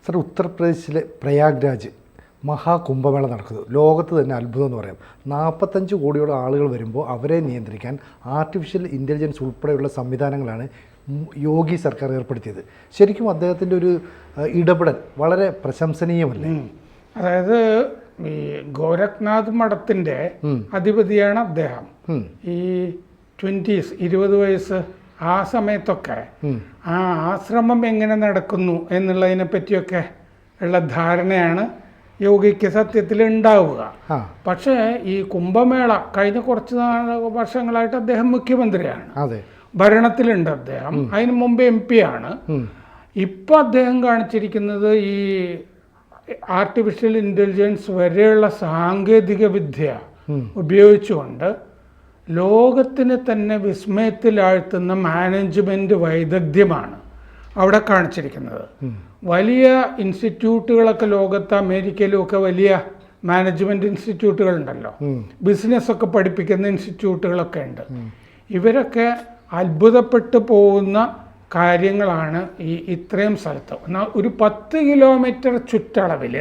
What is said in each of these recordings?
Sir, ഉത്തർപ്രദേശിലെ പ്രയാഗ്രാജ് മഹാകുംഭമേള നടക്കുന്നു. ലോകത്ത് തന്നെ അത്ഭുതം എന്ന് പറയാം. 45 കോടിയോളം ആളുകൾ വരുമ്പോൾ അവരെ നിയന്ത്രിക്കാൻ ആർട്ടിഫിഷ്യൽ ഇൻ്റലിജൻസ് ഉൾപ്പെടെയുള്ള സംവിധാനങ്ങളാണ് യോഗി സർക്കാർ ഏർപ്പെടുത്തിയത്. ശരിക്കും അദ്ദേഹത്തിൻ്റെ ഒരു ഇടപെടൽ വളരെ പ്രശംസനീയമല്ലേ? അതായത് ഈ ഗോരഖ്നാഥ് മഠത്തിൻ്റെ അധിപതിയാണ് അദ്ദേഹം. ഈ 20 വയസ്സ് ആ സമയത്തൊക്കെ ആ ആശ്രമം എങ്ങനെ നടക്കുന്നു എന്നുള്ളതിനെ പറ്റിയൊക്കെ ഉള്ള ധാരണയാണ് യോഗിക്ക് സത്യത്തിൽ ഉണ്ടാവുക. പക്ഷേ ഈ കുംഭമേള കഴിഞ്ഞ കുറച്ച് വർഷങ്ങളായിട്ട് അദ്ദേഹം മുഖ്യമന്ത്രിയാണ്, ഭരണത്തിലുണ്ട് അദ്ദേഹം. അതിന് മുമ്പ് MP ആണ്. ഇപ്പം അദ്ദേഹം കാണിച്ചിരിക്കുന്നത് ഈ ആർട്ടിഫിഷ്യൽ ഇൻ്റലിജൻസ് വരെയുള്ള സാങ്കേതിക വിദ്യ ഉപയോഗിച്ചുകൊണ്ട് ലോകത്തിന് തന്നെ വിസ്മയത്തിലാഴ്ത്തുന്ന മാനേജ്മെൻറ്റ് വൈദഗ്ധ്യമാണ് അവിടെ കാണിച്ചിരിക്കുന്നത്. വലിയ ഇൻസ്റ്റിറ്റ്യൂട്ടുകളൊക്കെ ലോകത്ത്, അമേരിക്കയിലും ഒക്കെ വലിയ മാനേജ്മെൻറ്റ് ഇൻസ്റ്റിറ്റ്യൂട്ടുകളുണ്ടല്ലോ, ബിസിനസ്സൊക്കെ പഠിപ്പിക്കുന്ന ഇൻസ്റ്റിറ്റ്യൂട്ടുകളൊക്കെ ഉണ്ട്. ഇവരൊക്കെ അത്ഭുതപ്പെട്ടു പോകുന്ന കാര്യങ്ങളാണ് ഇത്രയും സ്ഥലത്ത്. ഒരു 10 കിലോമീറ്റർ ചുറ്റളവിൽ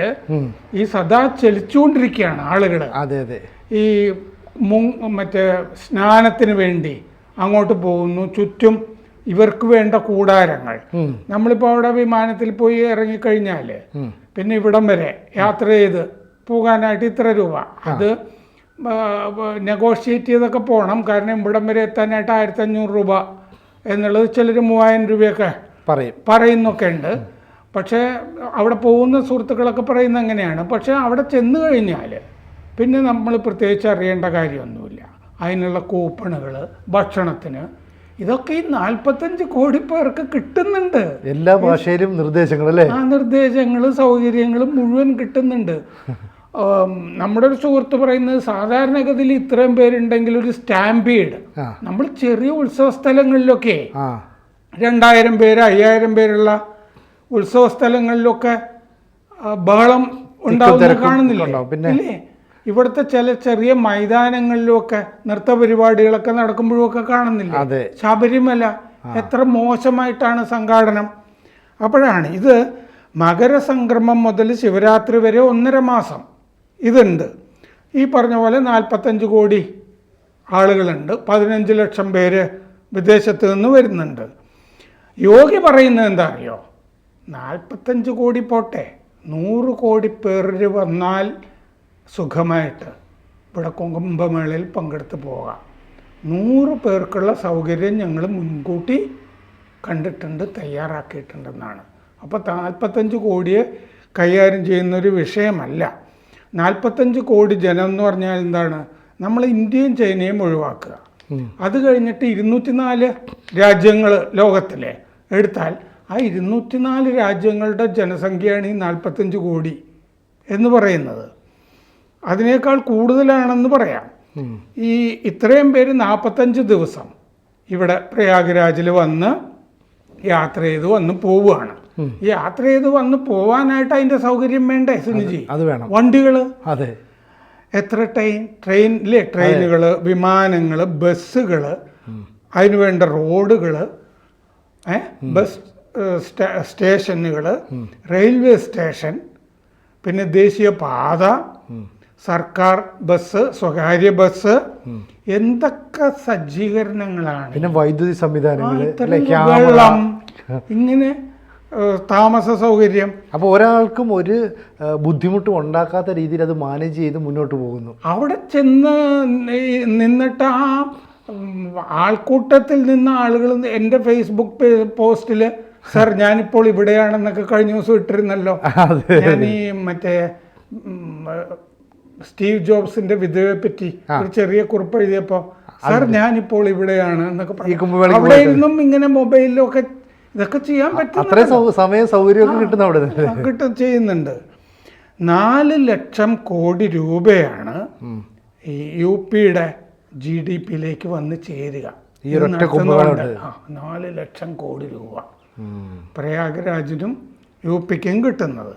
ഈ സദാ ചലിച്ചുകൊണ്ടിരിക്കുകയാണ് ആളുകൾ. ഈ മറ്റേ സ്നാനത്തിന് വേണ്ടി അങ്ങോട്ട് പോകുന്നു. ചുറ്റും ഇവർക്ക് വേണ്ട കൂടാരങ്ങൾ. നമ്മളിപ്പോൾ അവിടെ വിമാനത്തിൽ പോയി ഇറങ്ങിക്കഴിഞ്ഞാൽ പിന്നെ ഇവിടം വരെ യാത്ര ചെയ്ത് പോകാനായിട്ട് ഇത്ര രൂപ, അത് നെഗോഷിയേറ്റ് ചെയ്തൊക്കെ പോകണം. കാരണം ഇവിടം വരെ എത്താനായിട്ട് 1500 രൂപ എന്നുള്ളത്, ചിലർ 3000 രൂപയൊക്കെ പറയുന്നൊക്കെ ഉണ്ട്. പക്ഷേ അവിടെ പോകുന്ന സുഹൃത്തുക്കളൊക്കെ പറയുന്നത് അങ്ങനെയാണ്. പക്ഷേ അവിടെ ചെന്ന് കഴിഞ്ഞാൽ പിന്നെ നമ്മൾ പ്രത്യേകിച്ച് അറിയേണ്ട കാര്യമൊന്നുമില്ല. അതിനുള്ള കൂപ്പണുകൾ, ഭക്ഷണത്തിന്, ഇതൊക്കെ ഈ 45 കോടി പേർക്ക് കിട്ടുന്നുണ്ട്. എല്ലാ ഭാഷയിലും നിർദ്ദേശങ്ങളല്ലേ? ആ നിർദ്ദേശങ്ങളും സൗകര്യങ്ങളും മുഴുവൻ കിട്ടുന്നുണ്ട്. നമ്മുടെ ഒരു സുഹൃത്ത് പറയുന്നത്, സാധാരണഗതിയിൽ ഇത്രയും പേരുണ്ടെങ്കിൽ ഒരു സ്റ്റാമ്പീഡ്, നമ്മൾ ചെറിയ ഉത്സവ സ്ഥലങ്ങളിലൊക്കെ 2000 പേര് 5000 പേരുള്ള ഉത്സവ സ്ഥലങ്ങളിലൊക്കെ ബഹളം ഉണ്ടാവുന്ന കാണുന്നില്ലേ? ഇവിടുത്തെ ചില ചെറിയ മൈതാനങ്ങളിലുമൊക്കെ നൃത്ത പരിപാടികളൊക്കെ നടക്കുമ്പോഴൊക്കെ കാണുന്നില്ല. ശബരിമല എത്ര മോശമായിട്ടാണ് സംഘാടനം. അപ്പോഴാണ് ഇത് മകരസംക്രമം മുതൽ ശിവരാത്രി വരെ 1.5 മാസം ഇതുണ്ട്. ഈ പറഞ്ഞ പോലെ 45 കോടി ആളുകളുണ്ട്. 15 ലക്ഷം പേര് വിദേശത്ത് നിന്ന് വരുന്നുണ്ട്. യോഗി പറയുന്നത് എന്താ അറിയോ? 45 കോടി പോട്ടെ, 100 കോടി പേര് വന്നാൽ സുഖമായിട്ട് ഇവിടെ കുംഭമേളയിൽ പങ്കെടുത്ത് പോകാം. 100 പേർക്കുള്ള സൗകര്യം ഞങ്ങൾ മുൻകൂട്ടി കണ്ടിട്ടുണ്ട്, തയ്യാറാക്കിയിട്ടുണ്ടെന്നാണ്. അപ്പോൾ 45 കോടിയെ കൈകാര്യം ചെയ്യുന്നൊരു വിഷയമല്ല. 45 കോടി ജനം എന്ന് പറഞ്ഞാൽ എന്താണ്? നമ്മൾ ഇന്ത്യയും ചൈനയും ഒഴിവാക്കുക. അത് കഴിഞ്ഞിട്ട് 204 രാജ്യങ്ങൾ ലോകത്തിലെ എടുത്താൽ ആ 204 രാജ്യങ്ങളുടെ ജനസംഖ്യയാണ് ഈ 45 കോടി എന്ന് പറയുന്നത്. അതിനേക്കാൾ കൂടുതലാണെന്ന് പറയാം. ഈ ഇത്രയും പേര് 45 ദിവസം ഇവിടെ പ്രയാഗ്രാജിൽ വന്ന് യാത്ര ചെയ്ത് വന്ന് പോവുകയാണ്. ഈ യാത്ര ചെയ്ത് വന്ന് പോവാനായിട്ട് അതിൻ്റെ സൗകര്യം വേണ്ടേ സുനിജി? അത് വേണം. വണ്ടികൾ, എത്ര ട്രെയിനുകൾ, വിമാനങ്ങൾ, ബസ്സുകൾ, അതിനുവേണ്ട റോഡുകൾ, ബസ് സ്റ്റേഷനുകൾ, റെയിൽവേ സ്റ്റേഷൻ, പിന്നെ ദേശീയപാത, സർക്കാർ ബസ്, സ്വകാര്യ ബസ്, എന്തൊക്കെ സജ്ജീകരണങ്ങളാണ്. പിന്നെ വൈദ്യുതി സംവിധാനങ്ങൾ, വെള്ളം, ഇങ്ങനെ താമസ സൗകര്യം. അപ്പോൾ ഒരാൾക്കും ഒരു ബുദ്ധിമുട്ടും ഉണ്ടാക്കാത്ത രീതിയിൽ അത് മാനേജ് ചെയ്ത് മുന്നോട്ട് പോകുന്നു. അവിടെ ചെന്ന് നിന്നിട്ട് ആ ആൾക്കൂട്ടത്തിൽ നിന്ന് ആളുകൾ എൻ്റെ ഫേസ്ബുക്ക് പോസ്റ്റിൽ, സർ ഞാനിപ്പോൾ ഇവിടെയാണെന്നൊക്കെ കഴിഞ്ഞ ദിവസം ഇട്ടിരുന്നല്ലോ. ഞാൻ ഈ മറ്റേ സ്റ്റീവ് ജോബ്സിന്റെ വിധവയെ പറ്റി ഒരു ചെറിയ കുറിപ്പ് എഴുതിയപ്പോൾ, സർ ഞാനിപ്പോൾ ഇവിടെയാണ് എന്നൊക്കെ പറഞ്ഞു. അവിടെ ഇരുന്നും ഇങ്ങനെ മൊബൈലിലൊക്കെ ഇതൊക്കെ ചെയ്യാൻ പറ്റും. സമയം സൗകര്യമൊക്കെ കിട്ടും, ചെയ്യുന്നുണ്ട്. 4 ലക്ഷം കോടി രൂപയാണ് ഈ UPയുടെ GDPയിലേക്ക് വന്ന് ചേരുക. 4 ലക്ഷം കോടി രൂപ പ്രയാഗ്രാജിനും UPക്കും കിട്ടുന്നത്.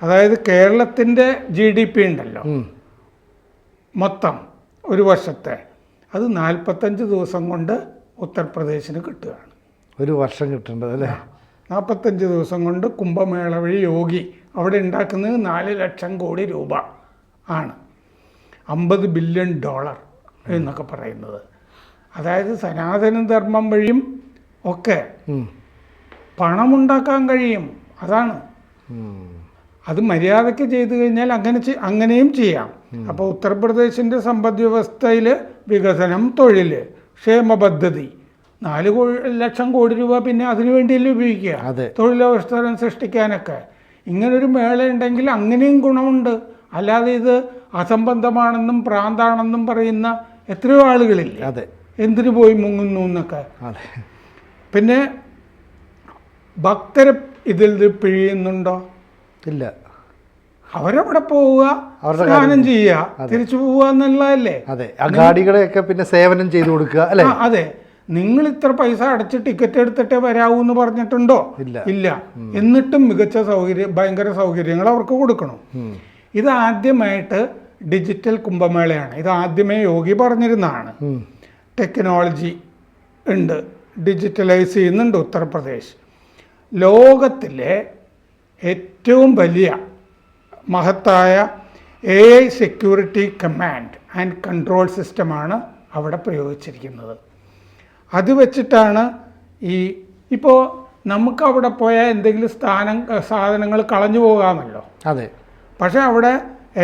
അതായത് കേരളത്തിൻ്റെ GDP ഉണ്ടല്ലോ മൊത്തം ഒരു വർഷത്തെ, അത് 45 ദിവസം കൊണ്ട് ഉത്തർപ്രദേശിന് കിട്ടുകയാണ്. ഒരു വർഷം കിട്ടേണ്ടത് അല്ലേ? 45 ദിവസം കൊണ്ട് കുംഭമേള വഴി യോഗി അവിടെ ഉണ്ടാക്കുന്നത് 4 ലക്ഷം കോടി രൂപ ആണ്. $50 ബില്യൺ എന്നൊക്കെ പറയുന്നത്. അതായത് സനാതന ധർമ്മം വഴിയും ഒക്കെ പണമുണ്ടാക്കാൻ കഴിയും. അതാണ്. അത് മര്യാദയ്ക്ക് ചെയ്തു കഴിഞ്ഞാൽ അങ്ങനെയും ചെയ്യാം. അപ്പോൾ ഉത്തർപ്രദേശിൻ്റെ സമ്പദ് വ്യവസ്ഥയിൽ വികസനം, തൊഴിൽ, ക്ഷേമ പദ്ധതി 4 ലക്ഷം കോടി രൂപ പിന്നെ അതിനു വേണ്ടിയല്ലേ ഉപയോഗിക്കുക, തൊഴിലവസരം സൃഷ്ടിക്കാനൊക്കെ. ഇങ്ങനൊരു മേള ഉണ്ടെങ്കിൽ അങ്ങനെയും ഗുണമുണ്ട്. അല്ലാതെ ഇത് അസംബന്ധമാണെന്നും പ്രാന്താണെന്നും പറയുന്ന എത്രയോ ആളുകളില്ലേ, എന്തിനു പോയി മുങ്ങുന്നു എന്നൊക്കെ. പിന്നെ ഭക്തരെ ഇതിൽ പിഴിയുന്നുണ്ടോ? ഇല്ല. അവരവിടെ പോവുക, സ്നാനം ചെയ്യുക, തിരിച്ചു പോവുക എന്നുള്ളതല്ലേ. ഗാഡികളെയൊക്കെ പിന്നെ സേവനം ചെയ്തു കൊടുക്കുക അല്ലേ. അതെ. നിങ്ങൾ ഇത്ര പൈസ അടച്ച് ടിക്കറ്റ് എടുത്തിട്ടേ വരാവൂ എന്ന് പറഞ്ഞിട്ടുണ്ടോ? ഇല്ല. എന്നിട്ടും മികച്ച ഭയങ്കര സൗകര്യങ്ങൾ അവർക്ക് കൊടുക്കണം. ഇത് ആദ്യമായിട്ട് ഡിജിറ്റൽ കുംഭമേളയാണ്. ഇത് ആദ്യമേ യോഗി പറഞ്ഞിരുന്നതാണ്. ടെക്നോളജി ഉണ്ട്, ഡിജിറ്റലൈസ് ചെയ്യുന്നുണ്ട് ഉത്തർപ്രദേശ്. ലോകത്തിലെ ഏറ്റവും വലിയ മഹത്തായ AI security command and control സിസ്റ്റമാണ് അവിടെ പ്രയോഗിച്ചിരിക്കുന്നത്. അത് വെച്ചിട്ടാണ് ഇപ്പോൾ നമുക്ക് അവിടെ പോയാൽ എന്തെങ്കിലും സാധനങ്ങൾ കളഞ്ഞു പോകാമല്ലോ. അതെ. പക്ഷേ അവിടെ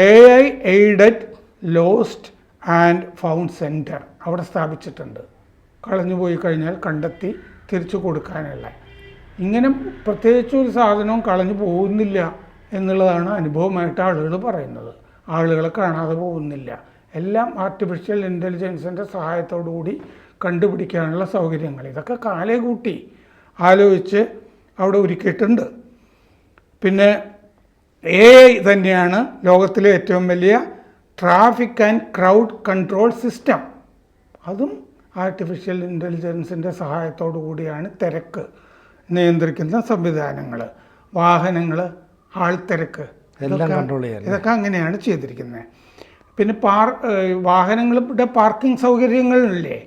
AI aided lost and found centre അവിടെ സ്ഥാപിച്ചിട്ടുണ്ട്. കളഞ്ഞു പോയി കഴിഞ്ഞാൽ കണ്ടെത്തി തിരിച്ചു കൊടുക്കാനുള്ള. ഇങ്ങനെ പ്രത്യേകിച്ച് ഒരു സാധനവും കളഞ്ഞു പോകുന്നില്ല എന്നുള്ളതാണ് അനുഭവമായിട്ട് ആളുകൾ പറയുന്നത്. ആളുകളെ കാണാതെ പോകുന്നില്ല. എല്ലാം ആർട്ടിഫിഷ്യൽ ഇൻ്റലിജൻസിൻ്റെ സഹായത്തോടു കൂടി കണ്ടുപിടിക്കാനുള്ള സൗകര്യങ്ങൾ ഇതൊക്കെ കാലേ കൂട്ടി ആലോചിച്ച് അവിടെ ഒരുക്കിയിട്ടുണ്ട്. പിന്നെ AI തന്നെയാണ് ലോകത്തിലെ ഏറ്റവും വലിയ traffic and crowd control system. അതും ആർട്ടിഫിഷ്യൽ ഇൻ്റലിജൻസിൻ്റെ സഹായത്തോടു കൂടിയാണ് തിരക്ക് നിയന്ത്രിക്കുന്ന സംവിധാനങ്ങൾ, വാഹനങ്ങൾ, ആൾത്തിരക്ക് ഇതൊക്കെ അങ്ങനെയാണ് ചെയ്തിരിക്കുന്നത്. പിന്നെ വാഹനങ്ങളുടെ പാർക്കിംഗ് സൗകര്യങ്ങളില്ലേ,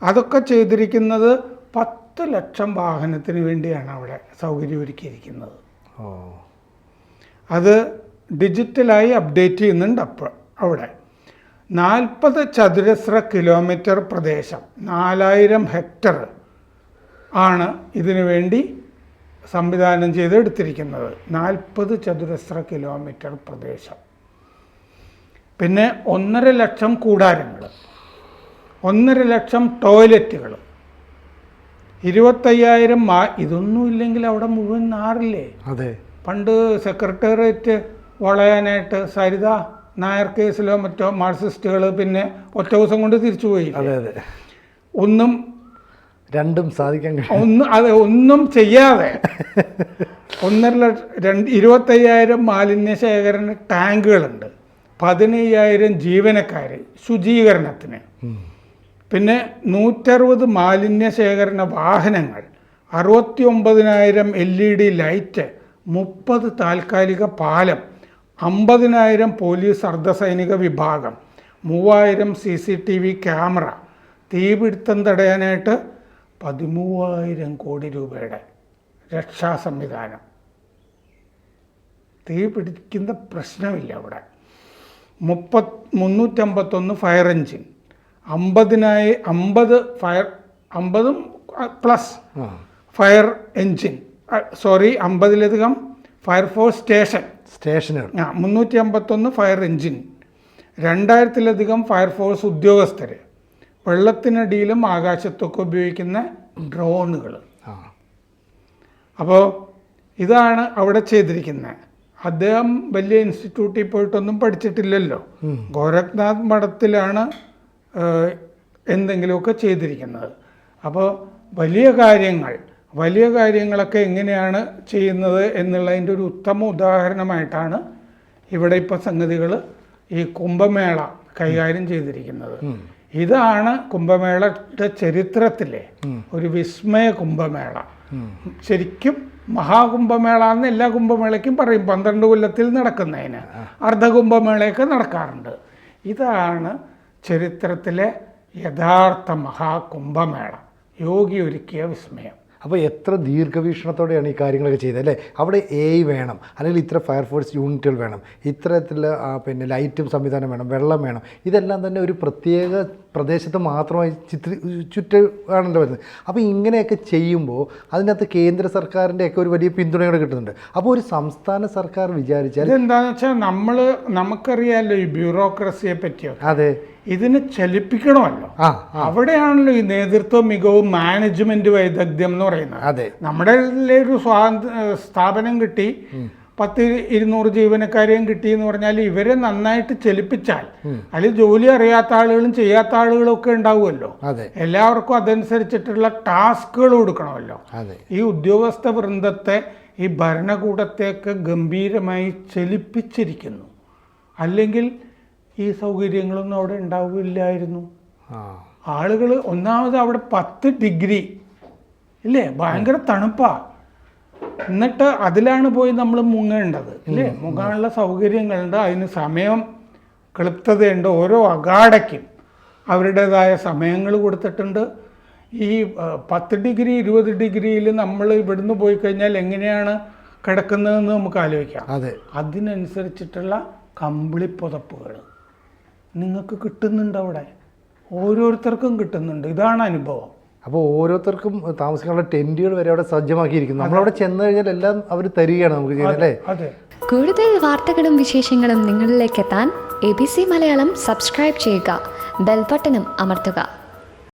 അതൊക്കെ ചെയ്തിരിക്കുന്നത് 10 ലക്ഷം വാഹനത്തിന് വേണ്ടിയാണ് അവിടെ സൗകര്യം ഒരുക്കിയിരിക്കുന്നത്. അത് ഡിജിറ്റലായി അപ്ഡേറ്റ് ചെയ്യുന്നുണ്ട്. അവിടെ 40 ചതുരശ്ര കിലോമീറ്റർ പ്രദേശം, 4000 ഹെക്ടർ ആണ് ഇതിനു വേണ്ടി സംവിധാനം ചെയ്ത് എടുത്തിരിക്കുന്നത്. 40 ചതുരശ്ര കിലോമീറ്റർ പ്രദേശം. പിന്നെ 1.5 ലക്ഷം കൂടാരങ്ങൾ, 1.5 ലക്ഷം ടോയ്ലറ്റുകൾ, 25,000 ഇതൊന്നും ഇല്ലെങ്കിൽ അവിടെ മുഴുവൻ നാറില്ലേ. അതെ. പണ്ട് സെക്രട്ടേറിയറ്റ് വളയാനായിട്ട് സരിത നായർ കേസിലോ മറ്റോ മാർക്സിസ്റ്റുകൾ പിന്നെ ഒറ്റ ദിവസം കൊണ്ട് തിരിച്ചു പോയി. രണ്ടും സാധിക്കാൻ ഒന്നും ചെയ്യാതെ 25,000 മാലിന്യ ശേഖരണ ടാങ്കുകളുണ്ട്, 15,000 ജീവനക്കാർ ശുചീകരണത്തിന്, പിന്നെ 160 മാലിന്യ ശേഖരണ വാഹനങ്ങൾ, 69,000 LED ലൈറ്റ്, 30 താൽക്കാലിക പാലം, 50,000 പോലീസ് അർദ്ധസൈനിക വിഭാഗം, 3,000 CCTV ക്യാമറ, തീപിടുത്തം തടയാനായിട്ട് 13,000 കോടി രൂപയുടെ രക്ഷാ സംവിധാനം. തീ പിടിക്കുന്ന പ്രശ്നമില്ല അവിടെ. 351 fire engine, 50 plus fire engine, 50ലധികം ഫയർഫോഴ്സ് സ്റ്റേഷനുകൾ, 351 ഫയർ എൻജിൻ, 2000-ലധികം ഫയർഫോഴ്സ് ഉദ്യോഗസ്ഥർ, വെള്ളത്തിനടിയിലും ആകാശത്തൊക്കെ ഉപയോഗിക്കുന്ന ഡ്രോണുകൾ. അപ്പോൾ ഇതാണ് അവിടെ ചെയ്തിരിക്കുന്നത്. അദ്ദേഹം വലിയ ഇൻസ്റ്റിറ്റ്യൂട്ടിൽ പോയിട്ടൊന്നും പഠിച്ചിട്ടില്ലല്ലോ. ഗോരഖ്നാഥ് മഠത്തിലാണ് എന്തെങ്കിലുമൊക്കെ ചെയ്തിരിക്കുന്നത്. അപ്പോൾ വലിയ കാര്യങ്ങളൊക്കെ എങ്ങനെയാണ് ചെയ്യുന്നത് എന്നുള്ളതിൻ്റെ ഒരു ഉത്തമ ഉദാഹരണമായിട്ടാണ് ഇവിടെ ഇപ്പോൾ സംഗതികൾ ഈ കുംഭമേള കൈകാര്യം ചെയ്തിരിക്കുന്നത്. ഇതാണ് കുംഭമേളയുടെ ചരിത്രത്തിലെ ഒരു വിസ്മയ കുംഭമേള. ശരിക്കും മഹാകുംഭമേള എന്ന് എല്ലാ കുംഭമേളയ്ക്കും പറയും. 12 കൊല്ലത്തിൽ നടക്കുന്നതിന് അർദ്ധകുംഭമേളയൊക്കെ നടക്കാറുണ്ട്. ഇതാണ് ചരിത്രത്തിലെ യഥാർത്ഥ മഹാകുംഭമേള, യോഗി ഒരുക്കിയ വിസ്മയം. അപ്പോൾ എത്ര ദീർഘവീക്ഷണത്തോടെയാണ് ഈ കാര്യങ്ങളൊക്കെ ചെയ്തത് അല്ലേ? അവിടെ AI വേണം, അല്ലെങ്കിൽ ഇത്ര ഫയർഫോഴ്സ് യൂണിറ്റുകൾ വേണം, ഇത്തരത്തിലുള്ള പിന്നെ ലൈറ്റും സംവിധാനം വേണം, വെള്ളം വേണം. ഇതെല്ലാം തന്നെ ഒരു പ്രത്യേക പ്രദേശത്ത് മാത്രമായി ചുറ്റാണല്ലോ വരുന്നത്. അപ്പോൾ ഇങ്ങനെയൊക്കെ ചെയ്യുമ്പോൾ അതിനകത്ത് കേന്ദ്ര സർക്കാരിൻ്റെയൊക്കെ ഒരു വലിയ പിന്തുണയോടെ കിട്ടുന്നുണ്ട്. അപ്പോൾ ഒരു സംസ്ഥാന സർക്കാർ വിചാരിച്ചാൽ ഇതെന്താണെന്ന് വെച്ചാൽ നമുക്കറിയാമല്ലോ ഈ ബ്യൂറോക്രസിയെ പറ്റിയോ. അതെ, ഇതിനെ ചലിപ്പിക്കണമല്ലോ. അവിടെയാണല്ലോ ഈ നേതൃത്വ മികവും മാനേജ്മെന്റ് വൈദഗ്ധ്യം എന്ന് പറയുന്നത്. അതെ, നമ്മുടെ ഒരു സ്ഥാപനം കിട്ടി, 100-200 ജീവനക്കാരെയും കിട്ടി എന്ന് പറഞ്ഞാൽ ഇവരെ നന്നായിട്ട് ചലിപ്പിച്ചാൽ അതിൽ ജോലി അറിയാത്ത ആളുകളും ചെയ്യാത്ത ആളുകളും ഒക്കെ ഉണ്ടാവുമല്ലോ. എല്ലാവർക്കും അതനുസരിച്ചിട്ടുള്ള ടാസ്കുകൾ കൊടുക്കണമല്ലോ. ഈ ഉദ്യോഗസ്ഥ വൃന്ദത്തെ, ഈ ഭരണകൂടത്തെയൊക്കെ ഗംഭീരമായി ചലിപ്പിച്ചിരിക്കുന്നു. അല്ലെങ്കിൽ ഈ സൗകര്യങ്ങളൊന്നും അവിടെ ഉണ്ടാവില്ലായിരുന്നു. ആളുകൾ ഒന്നാമത് അവിടെ 10 ഡിഗ്രി ഇല്ലേ, ഭയങ്കര തണുപ്പാ. എന്നിട്ട് അതിലാണ് പോയി നമ്മൾ മുങ്ങേണ്ടത് അല്ലേ? മുങ്ങാനുള്ള സൗകര്യങ്ങളുണ്ട്, അതിന് സമയം ക്ലിപ്തതയുണ്ട്. ഓരോ അഗാഡയ്ക്കും അവരുടേതായ സമയങ്ങൾ കൊടുത്തിട്ടുണ്ട്. ഈ 10 ഡിഗ്രി 20 ഡിഗ്രിയിൽ നമ്മൾ ഇവിടുന്ന് പോയി കഴിഞ്ഞാൽ എങ്ങനെയാണ് കിടക്കുന്നതെന്ന് നമുക്ക് ആലോചിക്കാം. അതിനനുസരിച്ചിട്ടുള്ള കമ്പിളി പുതപ്പുകൾ നിങ്ങൾക്ക് കിട്ടുന്നുണ്ട് അവിടെ, ഓരോരുത്തർക്കും കിട്ടുന്നുണ്ട്. ഇതാണ് അനുഭവം. അപ്പോൾ ഓരോരുത്തർക്കും താമസിക്കാനുള്ള ടെന്റുകൾ വരെ അവിടെ സജ്ജമാക്കിയിരിക്കുന്നു. നമ്മളവിടെ ചെന്ന് കഴിഞ്ഞാൽ എല്ലാം അവർ തരികയാണ് നമുക്ക് ചെയ്യുന്നത് അല്ലേ? അതെ. കൂടുതൽ വാർത്തകളും വിശേഷങ്ങളും നിങ്ങളിലേക്ക് എത്താൻ ABC മലയാളം സബ്സ്ക്രൈബ് ചെയ്യുക, ബെൽ ബട്ടണും അമർത്തുക.